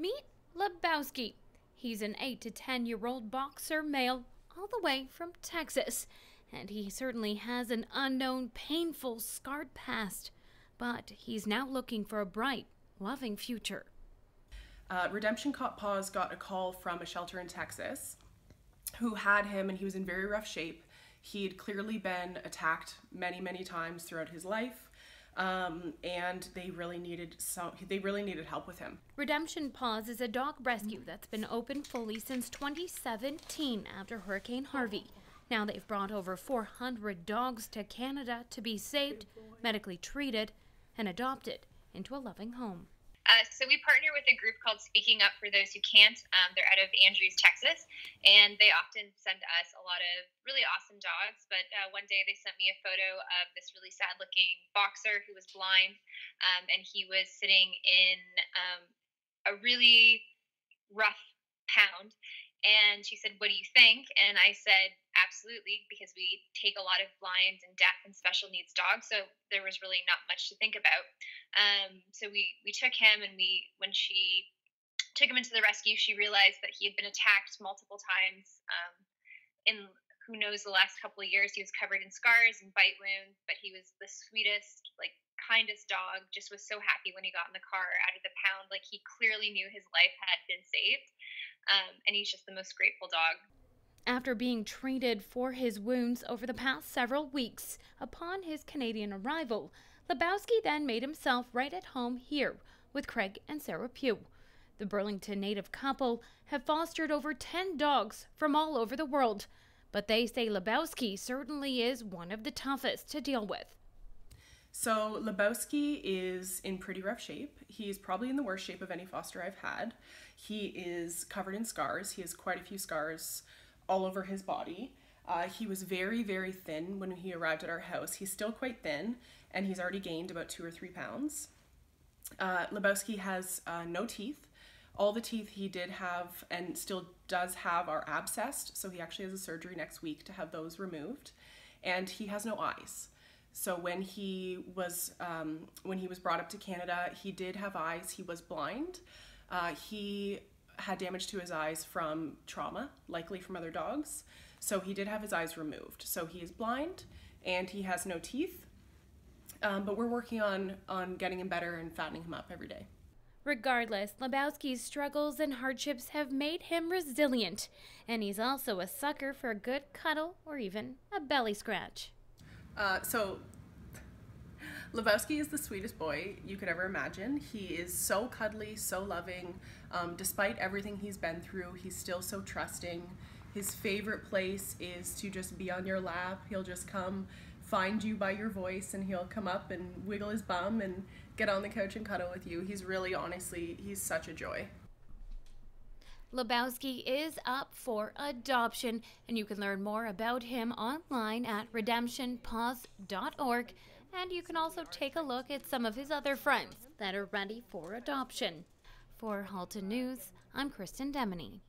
Meet Lebowski. He's an 8 to 10-year-old boxer male all the way from Texas. And he certainly has an unknown, painful, scarred past. But he's now looking for a bright, loving future. Redemption Cop Paws got a call from a shelter in Texas who had him, and he was in very rough shape. He'd clearly been attacked many, many times throughout his life. And they really needed help with him. Redemption Paws is a dog rescue that's been open fully since 2017 after Hurricane Harvey. Now they've brought over 400 dogs to Canada to be saved, medically treated, and adopted into a loving home. So we partner with a group called Speaking Up for Those Who Can't. They're out of Andrews, Texas, and they often send us a lot of really awesome dogs. But one day they sent me a photo of this really sad-looking boxer who was blind, and he was sitting in a really rough pound. And she said, "What do you think?" And I said, "Absolutely," because we take a lot of blind and deaf and special needs dogs, so there was really not much to think about. So we took him, and when she took him into the rescue, she realized that he had been attacked multiple times. In who knows, the last couple of years, he was covered in scars and bite wounds, but he was the sweetest, kindest dog. Just was so happy when he got in the car out of the pound. He clearly knew his life had been saved. And he's just the most grateful dog. After being treated for his wounds over the past several weeks upon his Canadian arrival, Lebowski then made himself right at home here with Craig and Sarah Pugh. The Burlington native couple have fostered over 10 dogs from all over the world, but they say Lebowski certainly is one of the toughest to deal with. So Lebowski is in pretty rough shape. He's probably in the worst shape of any foster I've had. He is covered in scars. He has quite a few scars all over his body. He was very, very thin when he arrived at our house. He's still quite thin, and he's already gained about 2 or 3 pounds. Lebowski has no teeth. All the teeth he did have and still does have are abscessed, so he actually has a surgery next week to have those removed. And he has no eyes. So when he was brought up to Canada, he did have eyes. He was blind. He had damage to his eyes from trauma, likely from other dogs. So he did have his eyes removed. So he is blind and he has no teeth. But we're working on getting him better and fattening him up every day. Regardless, Lebowski's struggles and hardships have made him resilient. And he's also a sucker for a good cuddle or even a belly scratch. So Lebowski is the sweetest boy you could ever imagine. He is so cuddly, so loving. Despite everything he's been through, he's still so trusting. His favorite place is to just be on your lap. He'll just come find you by your voice, and he'll come up and wiggle his bum and get on the couch and cuddle with you. He's really, honestly, he's such a joy. Lebowski is up for adoption, and you can learn more about him online at redemptionpaws.org, and you can also take a look at some of his other friends that are ready for adoption. For Halton News, I'm Kristen Demeny.